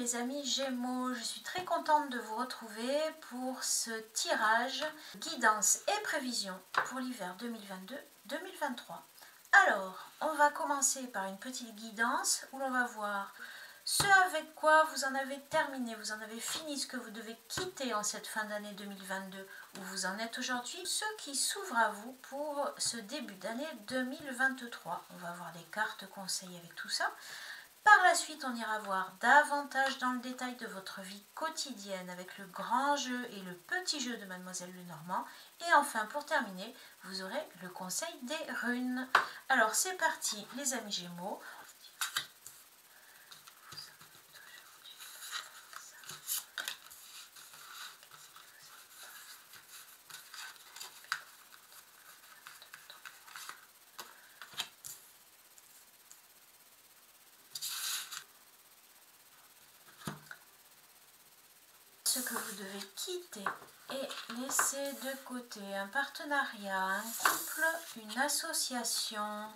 les amis Gémeaux, je suis très contente de vous retrouver pour ce tirage guidance et prévision pour l'hiver 2022-2023. Alors, on va commencer par une petite guidance où l'on va voir ce avec quoi vous en avez terminé, vous en avez fini, ce que vous devez quitter en cette fin d'année 2022, où vous en êtes aujourd'hui, ce qui s'ouvre à vous pour ce début d'année 2023. On va voir des cartes conseils avec tout ça. Par la suite, on ira voir davantage dans le détail de votre vie quotidienne avec le grand jeu et le petit jeu de Mademoiselle Lenormand. Et enfin, pour terminer, vous aurez le conseil des runes. Alors, c'est parti, les amis Gémeaux. Ce que vous devez quitter et laisser de côté, un partenariat, un couple, une association.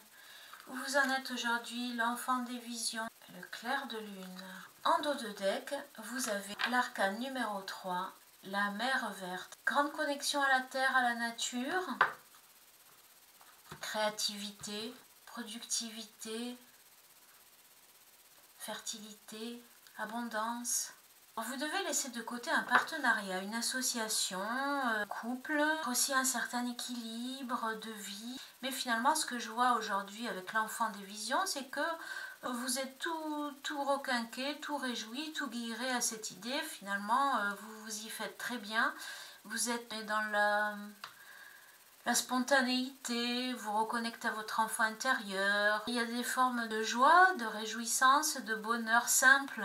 Où vous en êtes aujourd'hui, l'enfant des visions, le clair de lune. En dos de deck, vous avez l'arcane numéro 3, la mer verte. Grande connexion à la terre, à la nature, créativité, productivité, fertilité, abondance. Vous devez laisser de côté un partenariat, une association, couple, aussi un certain équilibre de vie. Mais finalement, ce que je vois aujourd'hui avec l'enfant des visions, c'est que vous êtes tout requinqué, tout réjoui, tout guilleré à cette idée. Finalement, vous vous y faites très bien. Vous êtes dans la spontanéité, vous reconnectez à votre enfant intérieur. Il y a des formes de joie, de réjouissance, de bonheur simple.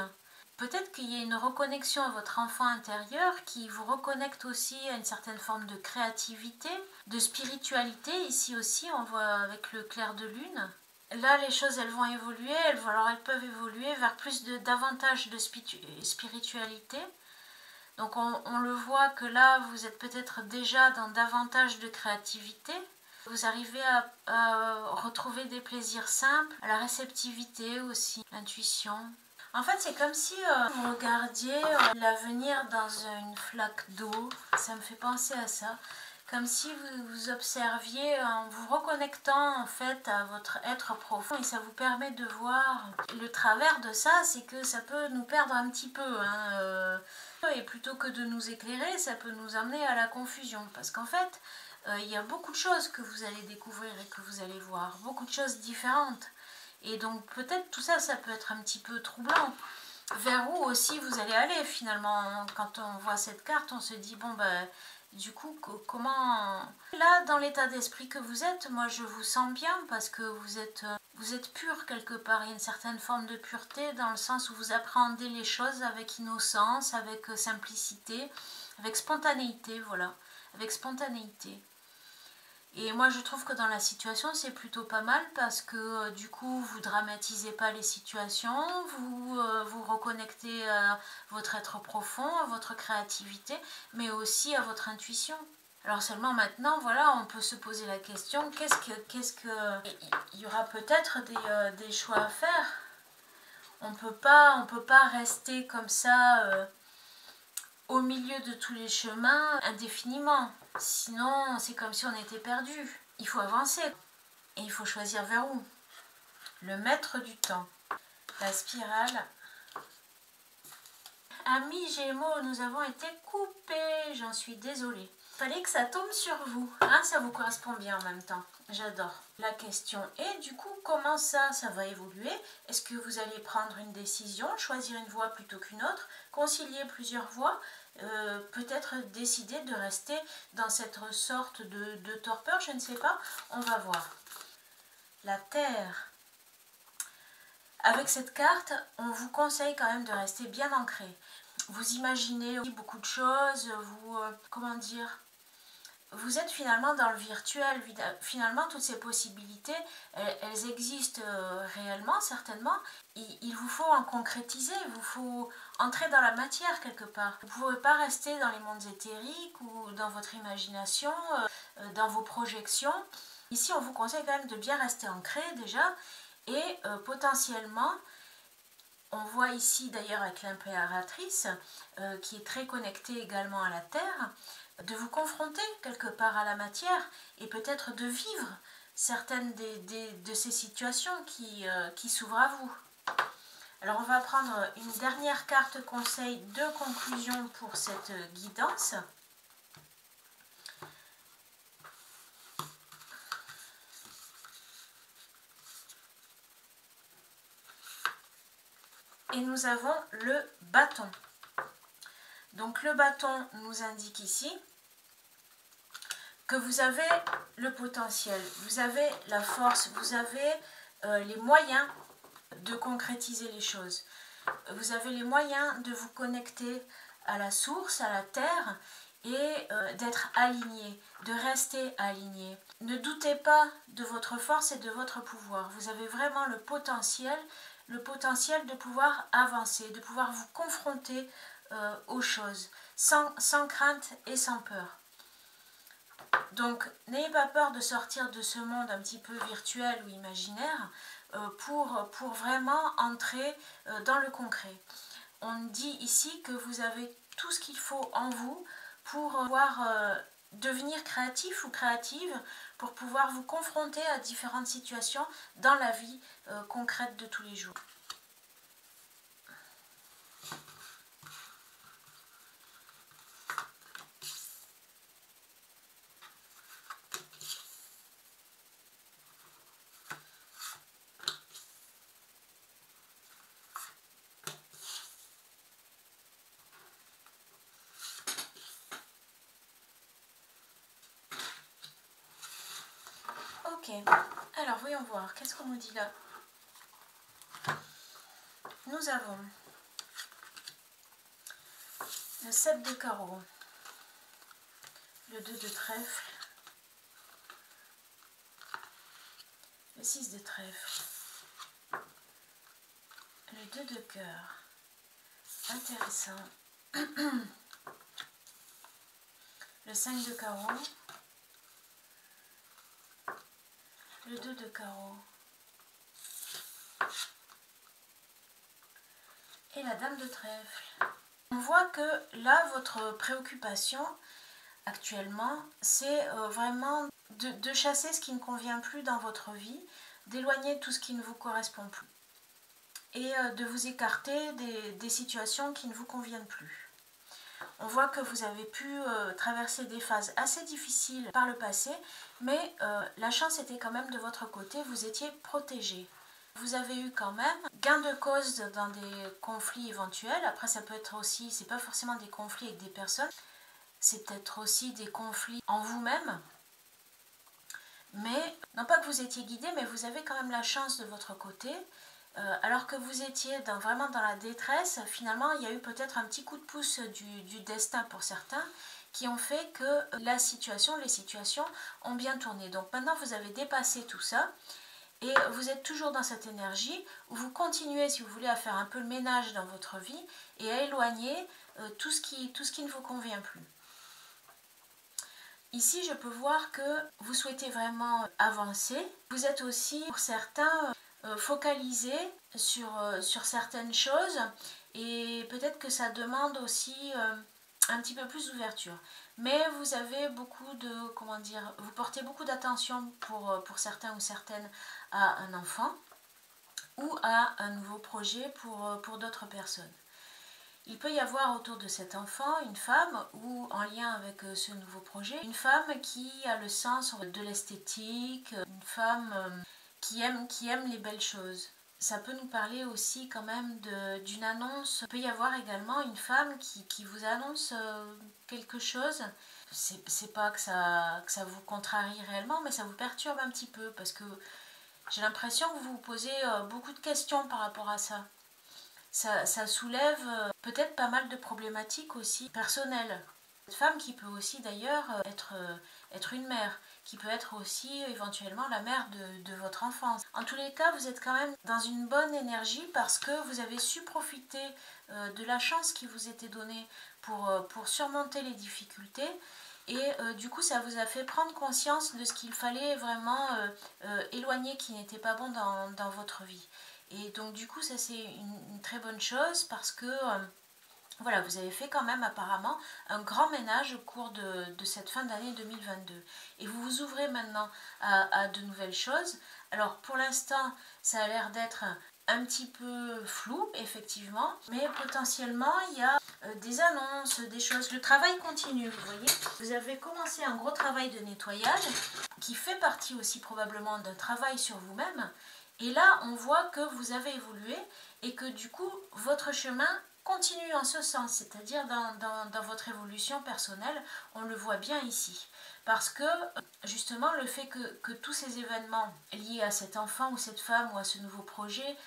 Peut-être qu'il y a une reconnexion à votre enfant intérieur qui vous reconnecte aussi à une certaine forme de créativité, de spiritualité. Ici aussi, on voit avec le clair de lune. Là, les choses, elles vont évoluer. Elles peuvent évoluer vers davantage de spiritualité. Donc, on le voit que là, vous êtes peut-être déjà dans davantage de créativité. Vous arrivez à retrouver des plaisirs simples, la réceptivité aussi, l'intuition. En fait, c'est comme si vous regardiez l'avenir dans une flaque d'eau. Ça me fait penser à ça. Comme si vous observiez en vous reconnectant en fait à votre être profond. Et ça vous permet de voir le travers de ça, c'est que ça peut nous perdre un petit peu. Et plutôt que de nous éclairer, ça peut nous amener à la confusion. Parce qu'en fait, il y a beaucoup de choses que vous allez découvrir et que vous allez voir. Beaucoup de choses différentes. Et donc peut-être tout ça, ça peut être un petit peu troublant. Vers où aussi vous allez aller finalement. Quand on voit cette carte, on se dit, bon ben, du coup, comment... Là, dans l'état d'esprit que vous êtes, moi je vous sens bien parce que vous êtes pur quelque part. Il y a une certaine forme de pureté dans le sens où vous appréhendez les choses avec innocence, avec simplicité, avec spontanéité, voilà. Avec spontanéité. Et moi je trouve que dans la situation c'est plutôt pas mal parce que du coup vous dramatisez pas les situations, vous reconnectez à votre être profond, à votre créativité, mais aussi à votre intuition. Alors seulement maintenant, voilà, on peut se poser la question, il y aura peut-être des choix à faire. On peut pas rester comme ça au milieu de tous les chemins indéfiniment. Sinon, c'est comme si on était perdu. Il faut avancer. Et il faut choisir vers où. Le maître du temps. La spirale. Amis Gémeaux, nous avons été coupés. J'en suis désolée. Fallait que ça tombe sur vous. Hein, ça vous correspond bien en même temps. J'adore. La question est du coup, comment ça va évoluer? Est-ce que vous allez prendre une décision, choisir une voie plutôt qu'une autre, concilier plusieurs voies, peut-être décider de rester dans cette sorte de torpeur, je ne sais pas. On va voir. La Terre. Avec cette carte, on vous conseille quand même de rester bien ancré. Vous imaginez beaucoup de choses, comment dire, vous êtes finalement dans le virtuel. Finalement, toutes ces possibilités, elles existent réellement, certainement. Il vous faut en concrétiser, il vous faut entrer dans la matière quelque part. Vous ne pouvez pas rester dans les mondes éthériques ou dans votre imagination, dans vos projections. Ici, on vous conseille quand même de bien rester ancré déjà et potentiellement On voit ici d'ailleurs avec l'impératrice, qui est très connectée également à la Terre, de vous confronter quelque part à la matière et peut-être de vivre certaines de ces situations qui s'ouvrent à vous. Alors on va prendre une dernière carte conseil de conclusion pour cette guidance. Et nous avons le bâton. Donc le bâton nous indique ici que vous avez le potentiel, vous avez la force, vous avez les moyens de concrétiser les choses. Vous avez les moyens de vous connecter à la source, à la terre et d'être aligné, de rester aligné. Ne doutez pas de votre force et de votre pouvoir. Vous avez vraiment le potentiel de pouvoir avancer, de pouvoir vous confronter aux choses, sans crainte et sans peur. Donc, n'ayez pas peur de sortir de ce monde un petit peu virtuel ou imaginaire pour vraiment entrer dans le concret. On dit ici que vous avez tout ce qu'il faut en vous pour pouvoir devenir créatif ou créative, pour pouvoir vous confronter à différentes situations dans la vie concrète de tous les jours. Ok, alors voyons voir, qu'est-ce qu'on nous dit là? Nous avons le 7 de carreau, le 2 de trèfle, le 6 de trèfle, le 2 de cœur, intéressant, le 5 de carreau, le 2 de carreau et la dame de trèfle. On voit que là, votre préoccupation actuellement, c'est vraiment de chasser ce qui ne convient plus dans votre vie, d'éloigner tout ce qui ne vous correspond plus et de vous écarter des situations qui ne vous conviennent plus. On voit que vous avez pu traverser des phases assez difficiles par le passé, mais la chance était quand même de votre côté, vous étiez protégé. Vous avez eu quand même gain de cause dans des conflits éventuels. Après, ça peut être aussi, c'est pas forcément des conflits avec des personnes, c'est peut-être aussi des conflits en vous-même. Mais, non pas que vous étiez guidé, mais vous avez quand même la chance de votre côté. Alors que vous étiez vraiment dans la détresse, finalement, il y a eu peut-être un petit coup de pouce du destin pour certains qui ont fait que les situations ont bien tourné. Donc maintenant, vous avez dépassé tout ça et vous êtes toujours dans cette énergie où vous continuez, si vous voulez, à faire un peu le ménage dans votre vie et à éloigner tout ce qui ne vous convient plus. Ici, je peux voir que vous souhaitez vraiment avancer. Vous êtes aussi, pour certains, focalisé sur certaines choses et peut-être que ça demande aussi un petit peu plus d'ouverture. Mais vous avez beaucoup de, comment dire, vous portez beaucoup d'attention pour certains ou certaines à un enfant ou à un nouveau projet pour d'autres personnes. Il peut y avoir autour de cet enfant une femme ou en lien avec ce nouveau projet, une femme qui a le sens de l'esthétique, une femme qui aime les belles choses. Ça peut nous parler aussi quand même d'une annonce. Il peut y avoir également une femme qui vous annonce quelque chose. C'est pas que ça vous contrarie réellement, mais ça vous perturbe un petit peu parce que j'ai l'impression que vous vous posez beaucoup de questions par rapport à ça. Ça soulève peut-être pas mal de problématiques aussi personnelles. Cette femme qui peut aussi d'ailleurs être une mère, qui peut être aussi éventuellement la mère de votre enfance. En tous les cas, vous êtes quand même dans une bonne énergie parce que vous avez su profiter de la chance qui vous était donnée pour surmonter les difficultés. Et du coup, ça vous a fait prendre conscience de ce qu'il fallait vraiment éloigner qui n'était pas bon dans votre vie. Et donc du coup ça c'est une très bonne chose parce que voilà, vous avez fait quand même apparemment un grand ménage au cours de cette fin d'année 2022. Et vous vous ouvrez maintenant à de nouvelles choses. Alors pour l'instant, ça a l'air d'être un petit peu flou, effectivement, mais potentiellement il y a des annonces, des choses. Le travail continue, vous voyez. Vous avez commencé un gros travail de nettoyage qui fait partie aussi probablement d'un travail sur vous-même. Et là, on voit que vous avez évolué et que du coup, votre chemin continue en ce sens, c'est-à-dire dans votre évolution personnelle, on le voit bien ici. Parce que justement, le fait que tous ces événements liés à cet enfant ou cette femme ou à ce nouveau projet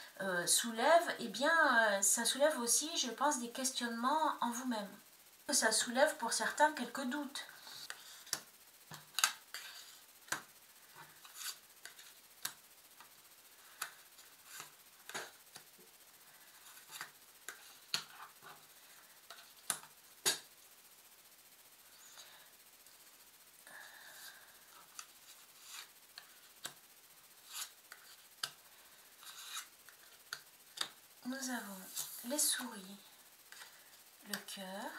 soulèvent, eh bien, ça soulève aussi, je pense, des questionnements en vous-même. Ça soulève pour certains quelques doutes. Nous avons les souris, le cœur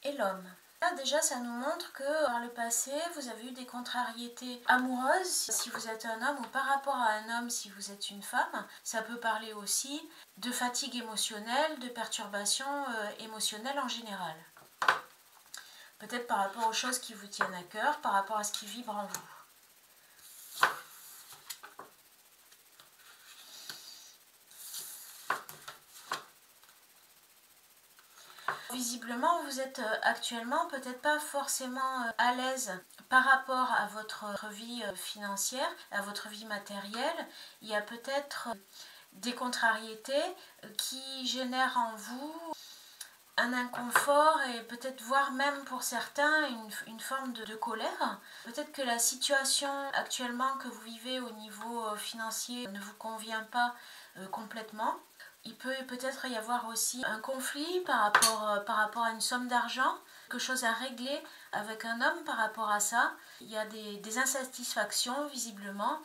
et l'homme. Là déjà ça nous montre que par le passé vous avez eu des contrariétés amoureuses si vous êtes un homme ou par rapport à un homme si vous êtes une femme. Ça peut parler aussi de fatigue émotionnelle, de perturbations émotionnelles en général. Peut-être par rapport aux choses qui vous tiennent à cœur, par rapport à ce qui vibre en vous. Visiblement, vous êtes actuellement peut-être pas forcément à l'aise par rapport à votre vie financière, à votre vie matérielle. Il y a peut-être des contrariétés qui génèrent en vous un inconfort et peut-être voire même pour certains une forme de colère. Peut-être que la situation actuellement que vous vivez au niveau financier ne vous convient pas complètement. Il peut peut-être y avoir aussi un conflit par rapport à une somme d'argent, quelque chose à régler avec un homme par rapport à ça. Il y a des insatisfactions visiblement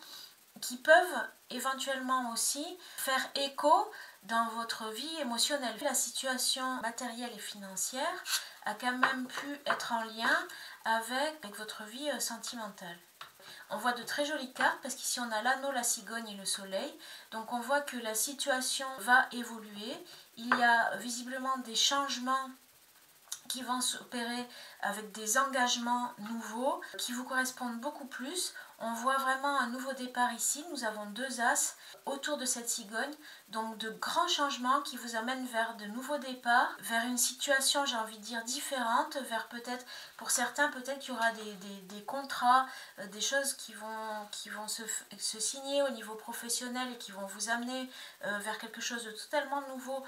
qui peuvent éventuellement aussi faire écho dans votre vie émotionnelle. La situation matérielle et financière a quand même pu être en lien avec votre vie sentimentale. On voit de très jolies cartes parce qu'ici on a l'anneau, la cigogne et le soleil. Donc on voit que la situation va évoluer. Il y a visiblement des changements qui vont s'opérer avec des engagements nouveaux qui vous correspondent beaucoup plus. On voit vraiment un nouveau départ ici. Nous avons deux as autour de cette cigogne. Donc de grands changements qui vous amènent vers de nouveaux départs, vers une situation, j'ai envie de dire, différente, vers peut-être, pour certains, peut-être qu'il y aura des contrats, des choses qui vont se signer au niveau professionnel et qui vont vous amener vers quelque chose de totalement nouveau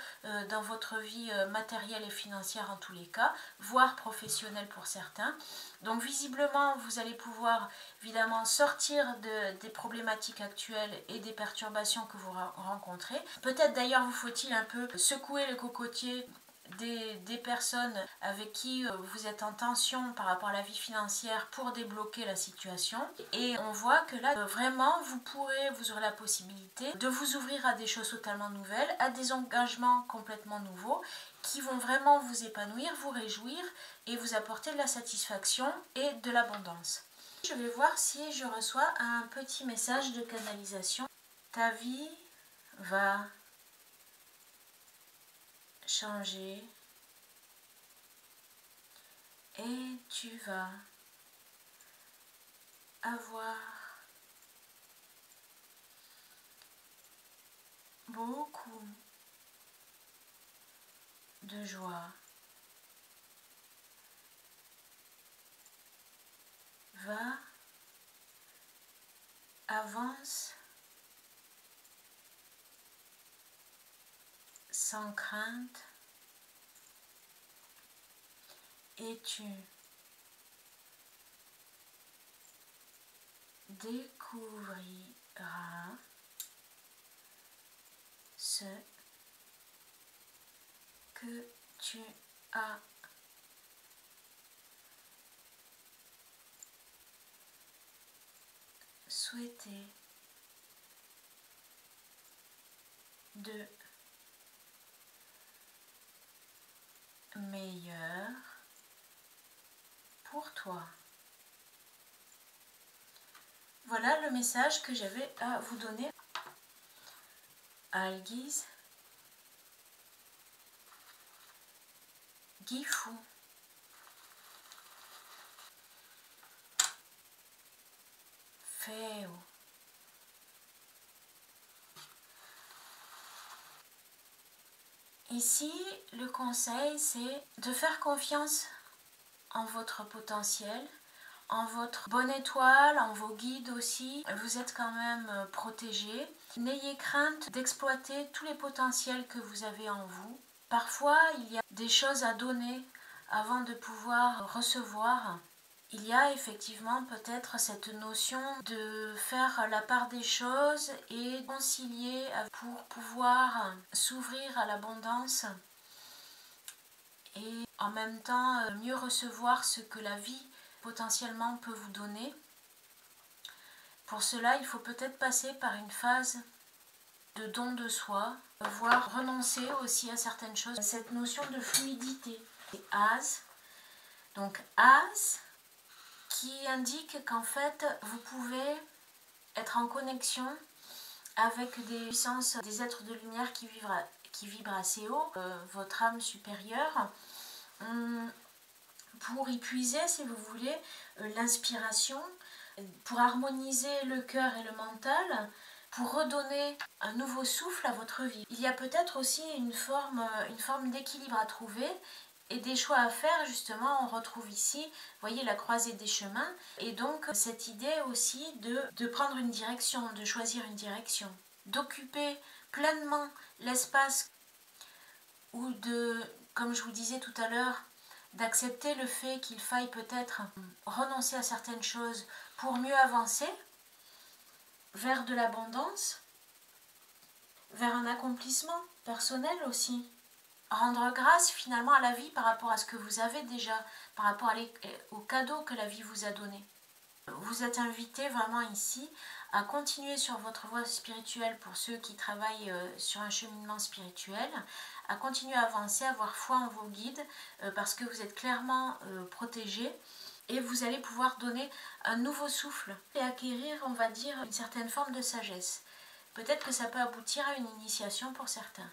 dans votre vie matérielle et financière en tous les cas, voire professionnelle pour certains. Donc visiblement, vous allez pouvoir évidemment sortir des problématiques actuelles et des perturbations que vous rencontrez. Peut-être d'ailleurs vous faut-il un peu secouer le cocotier des personnes avec qui vous êtes en tension par rapport à la vie financière pour débloquer la situation. Et on voit que là, vraiment, vous aurez la possibilité de vous ouvrir à des choses totalement nouvelles, à des engagements complètement nouveaux qui vont vraiment vous épanouir, vous réjouir et vous apporter de la satisfaction et de l'abondance. Je vais voir si je reçois un petit message de canalisation. Ta vie va changer et tu vas avoir beaucoup de joie. Va, avance sans crainte et tu découvriras ce que tu as souhaiter de meilleur pour toi. Voilà le message que j'avais à vous donner. Algiz Gifu. Feo. Ici, le conseil, c'est de faire confiance en votre potentiel, en votre bonne étoile, en vos guides aussi. Vous êtes quand même protégé. N'ayez crainte d'exploiter tous les potentiels que vous avez en vous. Parfois, il y a des choses à donner avant de pouvoir recevoir. Il y a effectivement peut-être cette notion de faire la part des choses et concilier pour pouvoir s'ouvrir à l'abondance et en même temps mieux recevoir ce que la vie potentiellement peut vous donner. Pour cela, il faut peut-être passer par une phase de don de soi, voire renoncer aussi à certaines choses. Cette notion de fluidité. Et as, donc as, qui indique qu'en fait, vous pouvez être en connexion avec des puissances, des êtres de lumière qui vibrent assez haut, votre âme supérieure, pour y puiser, si vous voulez, l'inspiration, pour harmoniser le cœur et le mental, pour redonner un nouveau souffle à votre vie. Il y a peut-être aussi une forme d'équilibre à trouver et des choix à faire. Justement, on retrouve ici, vous voyez, la croisée des chemins, et donc cette idée aussi de prendre une direction, de choisir une direction, d'occuper pleinement l'espace, ou de, comme je vous disais tout à l'heure, d'accepter le fait qu'il faille peut-être renoncer à certaines choses pour mieux avancer vers de l'abondance, vers un accomplissement personnel aussi. Rendre grâce finalement à la vie par rapport à ce que vous avez déjà, par rapport aux cadeaux que la vie vous a donnés. Vous êtes invité vraiment ici à continuer sur votre voie spirituelle pour ceux qui travaillent sur un cheminement spirituel, à continuer à avancer, à avoir foi en vos guides parce que vous êtes clairement protégés et vous allez pouvoir donner un nouveau souffle et acquérir, on va dire, une certaine forme de sagesse. Peut-être que ça peut aboutir à une initiation pour certains.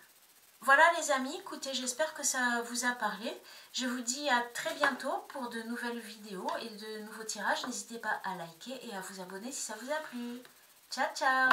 Voilà les amis, écoutez, j'espère que ça vous a parlé. Je vous dis à très bientôt pour de nouvelles vidéos et de nouveaux tirages. N'hésitez pas à liker et à vous abonner si ça vous a plu. Ciao, ciao!